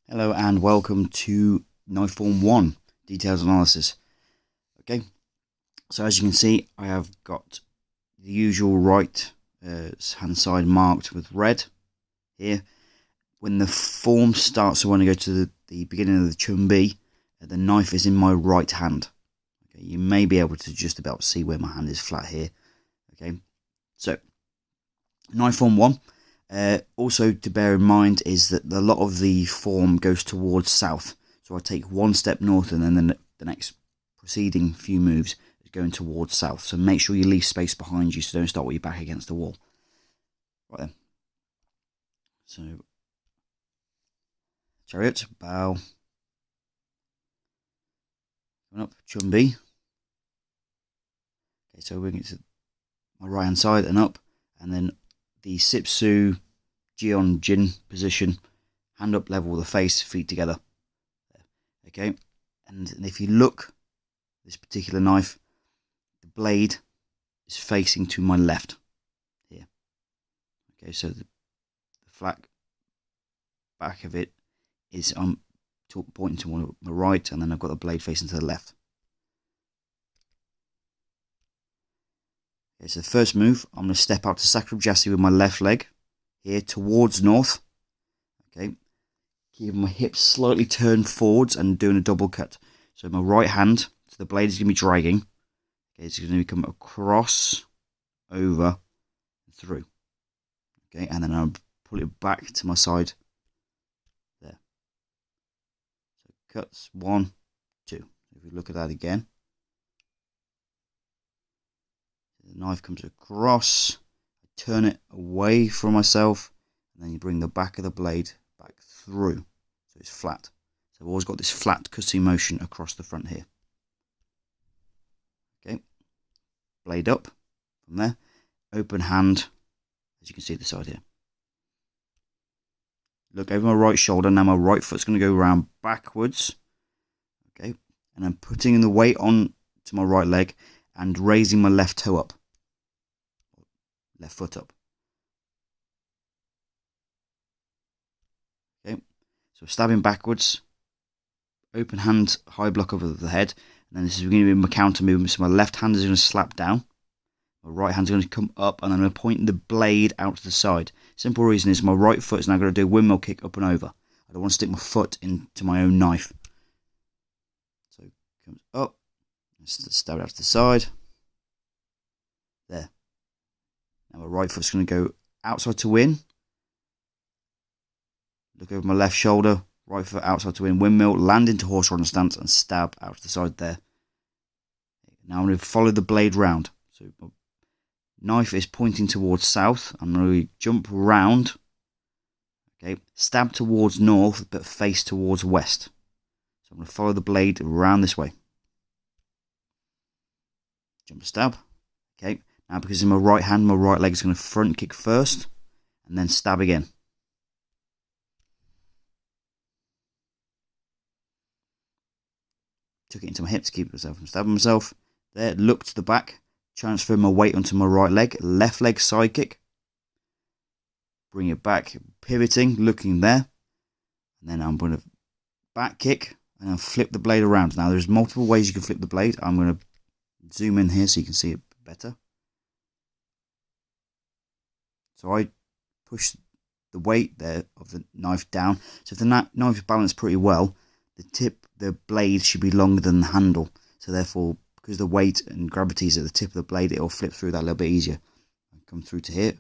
Hello and welcome to Knife Form 1 Details Analysis. Okay, so as you can see, I have got the usual right hand side marked with red here. When the form starts, so when I go to the beginning of the chumbi, the knife is in my right hand. Okay, you may be able to just about see where my hand is flat here. Okay, so Knife Form 1. Also to bear in mind is that a lot of the form goes towards south. So I take one step north and then the next preceding few moves is going towards south. So make sure you leave space behind you so don't start with your back against the wall. Right then. So, chariot, bow. Coming up, chumbi. Okay, so we're going to my right hand side and up. And then the Sipsu Jion Jin position, hand up level with the face, feet together. Okay, and if you look, this particular knife, the blade is facing to my left here. Okay, so the flat back of it is pointing to the right, and then I've got the blade facing to the left. Okay, so the first move, I'm going to step out to Sacrum Jassi with my left leg here towards north. Okay, keeping my hips slightly turned forwards and doing a double cut. So my right hand, so the blade is going to be dragging. Okay, it's going to come across, over, through. Okay, and then I'll pull it back to my side. There. So cuts, 1, 2. If we look at that again. The knife comes across, I turn it away from myself, and then you bring the back of the blade back through, so it's flat. So I've always got this flat cutting motion across the front here. Okay, blade up from there, open hand, as you can see at the side here. Look over my right shoulder, now my right foot's going to go around backwards. Okay, and I'm putting the weight on to my right leg and raising my left toe up, left foot up. Okay, so stabbing backwards, open hand, high block over the head, and then this is going to be my counter movement. So my left hand is going to slap down, my right hand is going to come up, and I'm going to point the blade out to the side. Simple reason is my right foot is now going to do a windmill kick up and over. I don't want to stick my foot into my own knife. So it comes up, stab it out to the side. There. Now my right foot's going to go outside to win. Look over my left shoulder, right foot outside to win, windmill, land into horse runner stance and stab out to the side there. Now I'm going to follow the blade round. So my knife is pointing towards south. I'm going to jump round. Okay, stab towards north but face towards west. So I'm going to follow the blade around this way. Jump stab. Okay, now because in my right hand, my right leg is going to front kick first and then stab again. Took it into my hip to keep myself from stabbing myself. There, look to the back, transfer my weight onto my right leg, left leg side kick. Bring it back, pivoting, looking there. And then I'm going to back kick and I'll flip the blade around. Now there's multiple ways you can flip the blade. I'm going to zoom in here so you can see it better. So I push the weight there of the knife down. So if the knife is balanced pretty well, the blade should be longer than the handle. So therefore, because the weight and gravity is at the tip of the blade, it will flip through that a little bit easier. I come through to here.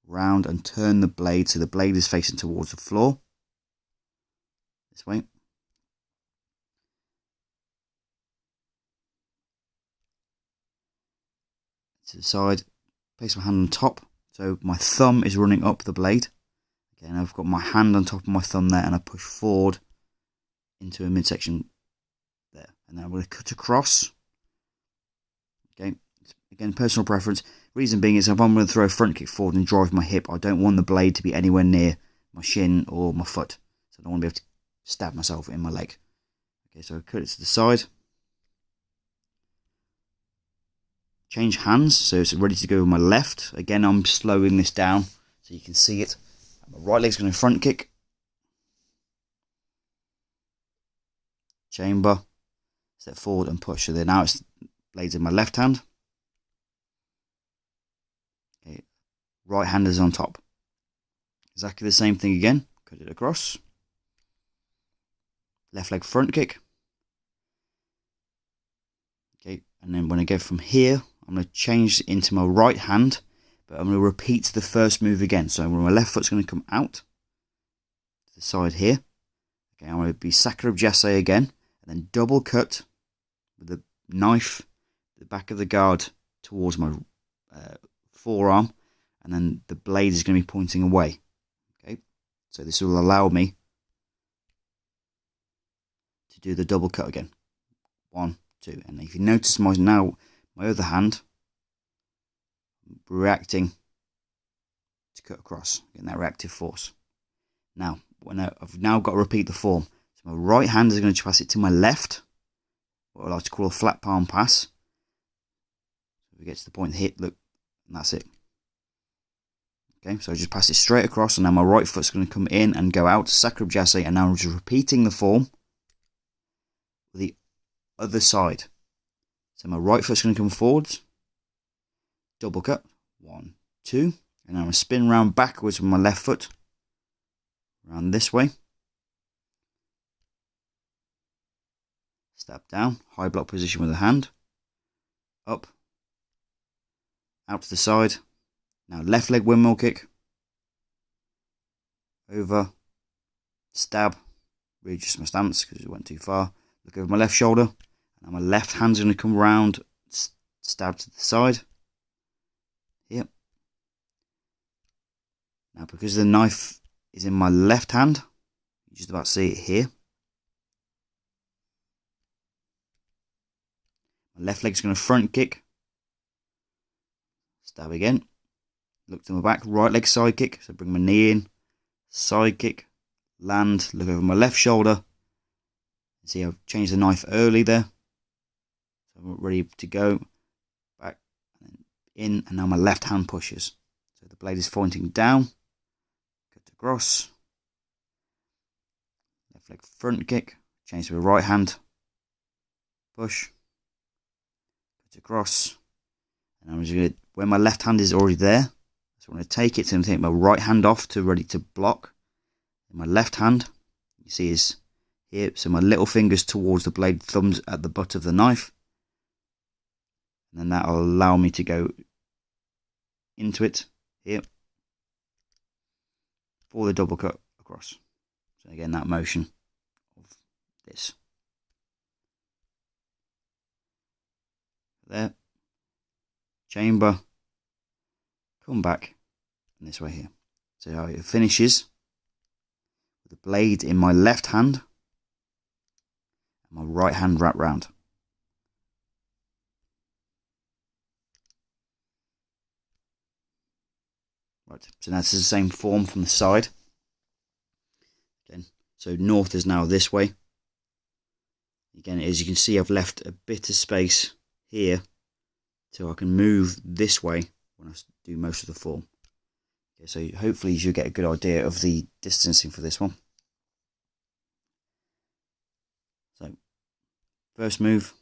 Round and turn the blade so the blade is facing towards the floor. This way. To the side. Place my hand on top. So my thumb is running up the blade. Okay, and I've got my hand on top of my thumb there and I push forward into a midsection there. And then I'm going to cut across. Okay, again, personal preference. Reason being is if I'm going to throw a front kick forward and drive my hip, I don't want the blade to be anywhere near my shin or my foot. So I don't want to be able to stab myself in my leg. Okay, so I cut it to the side. Change hands, so it's ready to go with my left. Again, I'm slowing this down so you can see it. My right leg's going to front kick. Chamber. Step forward and push. So then now it's blades in my left hand. Okay. Right hand is on top. Exactly the same thing again. Cut it across. Left leg front kick. Okay, and then when I go from here, I'm going to change into my right hand, but I'm going to repeat the first move again. So my left foot's going to come out to the side here. Okay, I'm going to be Sakura Jase again, and then double cut with the knife, the back of the guard towards my forearm, and then the blade is going to be pointing away. Okay, so this will allow me to do the double cut again. 1, 2, and if you notice my other hand reacting to cut across, getting that reactive force. Now, I've now got to repeat the form. So my right hand is going to pass it to my left, what I like to call a flat palm pass. If we get to the point hit, look, and that's it. Okay, so I just pass it straight across, and now my right foot's going to come in and go out, Sakura Jase, and now I'm just repeating the form with the other side. So my right foot's going to come forwards, double cut, 1, 2, and I'm going to spin round backwards with my left foot, round this way, step down, high block position with the hand, up, out to the side. Now left leg windmill kick, over, stab, readjust my stance because it went too far, look over my left shoulder, and now my left hand's going to come round, stab to the side, here. Now because the knife is in my left hand, you just about see it here. My left leg's going to front kick, stab again, look to my back, right leg side kick, so bring my knee in, side kick, land, look over my left shoulder. See, I've changed the knife early there, so I'm ready to go, back, and in, and now my left hand pushes. So the blade is pointing down, cut across, left leg front kick, change to the right hand, push, cut across, and I'm just going to, where my left hand is already there, so I'm going to take it, so I'm going to take my right hand off to ready to block. And my left hand, you see, is here, so my little fingers towards the blade, thumbs at the butt of the knife, and then that will allow me to go into it here for the double cut across. So again, that motion of this there, chamber, come back, and this way here. So how it finishes with the blade in my left hand and my right hand wrapped round. Right, so now this is the same form from the side. Again, so north is now this way. Again, as you can see, I've left a bit of space here so I can move this way when I do most of the form. Okay, so hopefully you'll get a good idea of the distancing for this one. So, first move.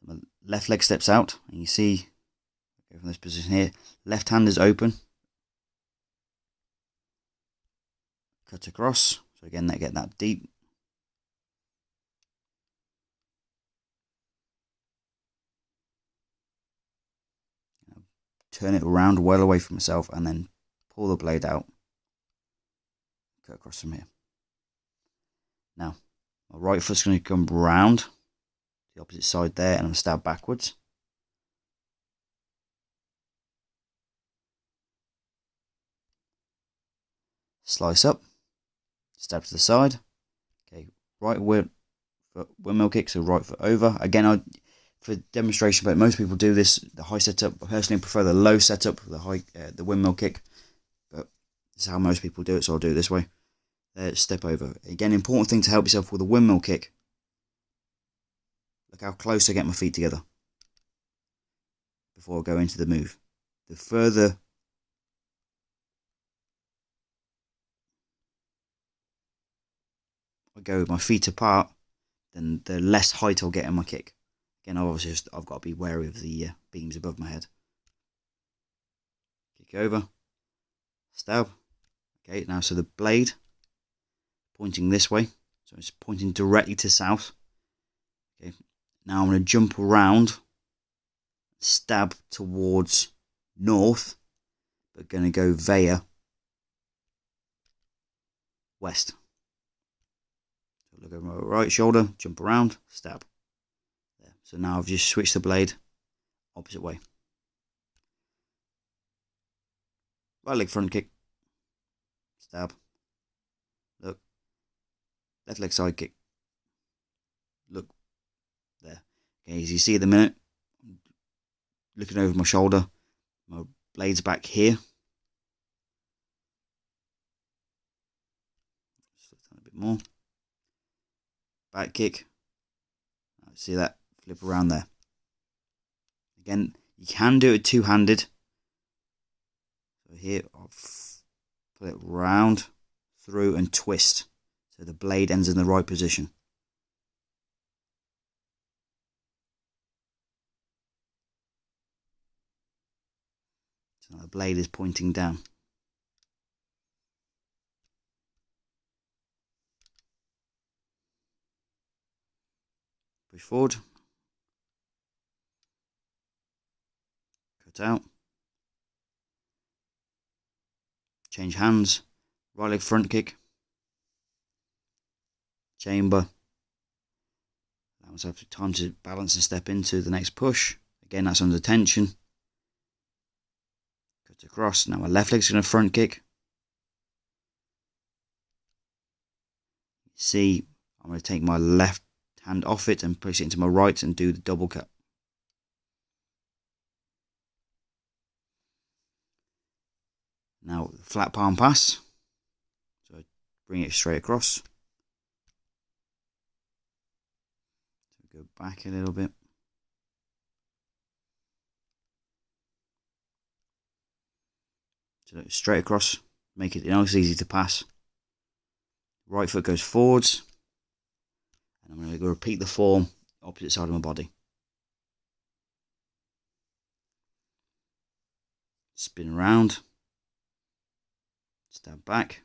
So my left leg steps out, and you see, go from this position here, left hand is open. Cut across, so again, they get that deep. Turn it around well away from myself, and then pull the blade out. Cut across from here. Now, my right foot's going to come round the opposite side there, and I'm going to stab backwards. Slice up, stab to the side. Okay, right foot windmill kick, so right foot over. Again, for demonstration, but most people do this, the high setup. I personally prefer the low setup, the windmill kick, but this is how most people do it, so I'll do it this way. Step over. Again, important thing to help yourself with a windmill kick. Look how close I get my feet together before I go into the move. the further I go with my feet apart, then the less height I'll get in my kick. Again, obviously I've got to be wary of the beams above my head. Kick over, stab. Okay, now so the blade pointing this way, so it's pointing directly to south. Okay, now I'm going to jump around, stab towards north, but going to go via west. So look over my right shoulder, jump around, stab. There. So now I've just switched the blade opposite way. Right leg front kick, stab, look, left leg side kick, look, there. Okay, as you see at the minute, looking over my shoulder, my blade's back here. Just a bit more. Back kick. See that? Flip around there. Again, you can do it two-handed. So here, I'll pull it round, through, and twist. So the blade ends in the right position. So the blade is pointing down. Push forward. Cut out. Change hands. Right leg front kick. Chamber. Allow myself time to balance and step into the next push. Again, that's under tension. Cut across. Now my left leg's going to front kick. See, I'm going to take my left hand off it and push it into my right and do the double cut. Now flat palm pass, so bring it straight across. So go back a little bit. So straight across, make it nice easy to pass. Right foot goes forwards. And I'm going to go repeat the form opposite side of my body. Spin around. Stab back.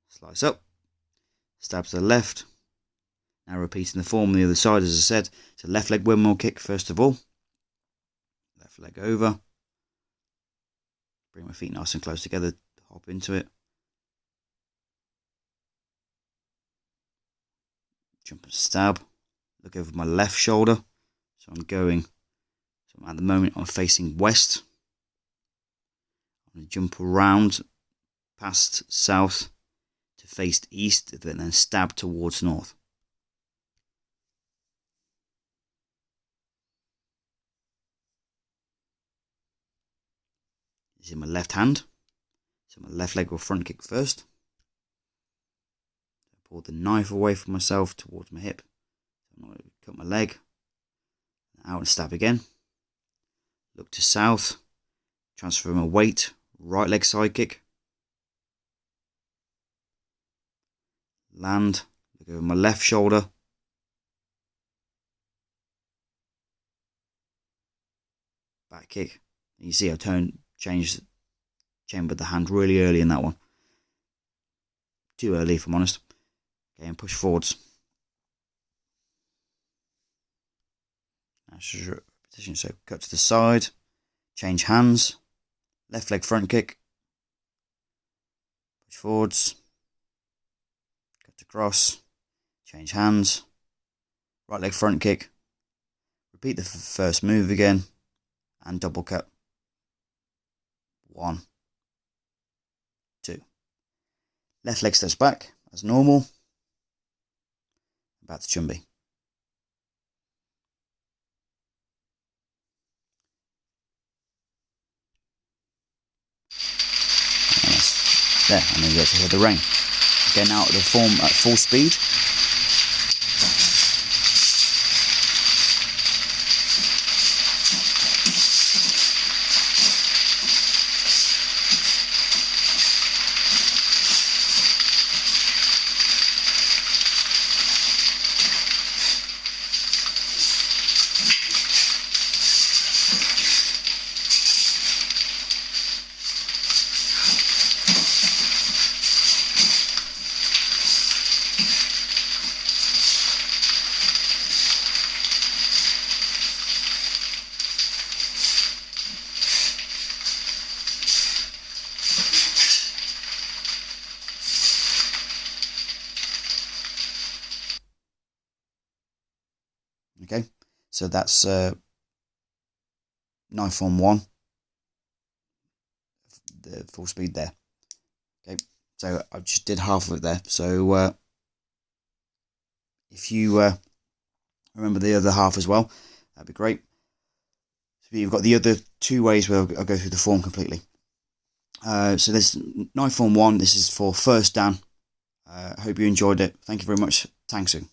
Slice up. Stab to the left. Now repeating the form on the other side as I said. So left leg windmill kick first of all. Left leg over. Bring my feet nice and close together. Hop into it. Jump and stab. Look over my left shoulder. So I'm going. So at the moment I'm facing west. I'm going to jump around past south to face east, then stab towards north. This is in my left hand. So my left leg will front kick first. Pull the knife away from myself towards my hip. So I'm going to cut my leg. Out and stab again. Look to south. Transfer my weight. Right leg side kick. Land. Look over my left shoulder. Back kick. And you see I changed chambered the hand really early in that one. Too early if I'm honest. Okay, and push forwards. Position, so cut to the side, change hands, left leg front kick, push forwards, cut across, change hands, right leg front kick, repeat the first move again, and double cut. 1, 2. Left leg steps back as normal. Back to Chumbi. There, and then you get to hear the rain. Again, out of the form at full speed. So that's knife form 1, the full speed there. Okay, so I just did half of it there. So if you remember the other half as well, that'd be great. So you've got the other 2 ways where I'll go through the form completely. So there's knife form 1. This is for first dan. I hope you enjoyed it. Thank you very much. Tang Soo.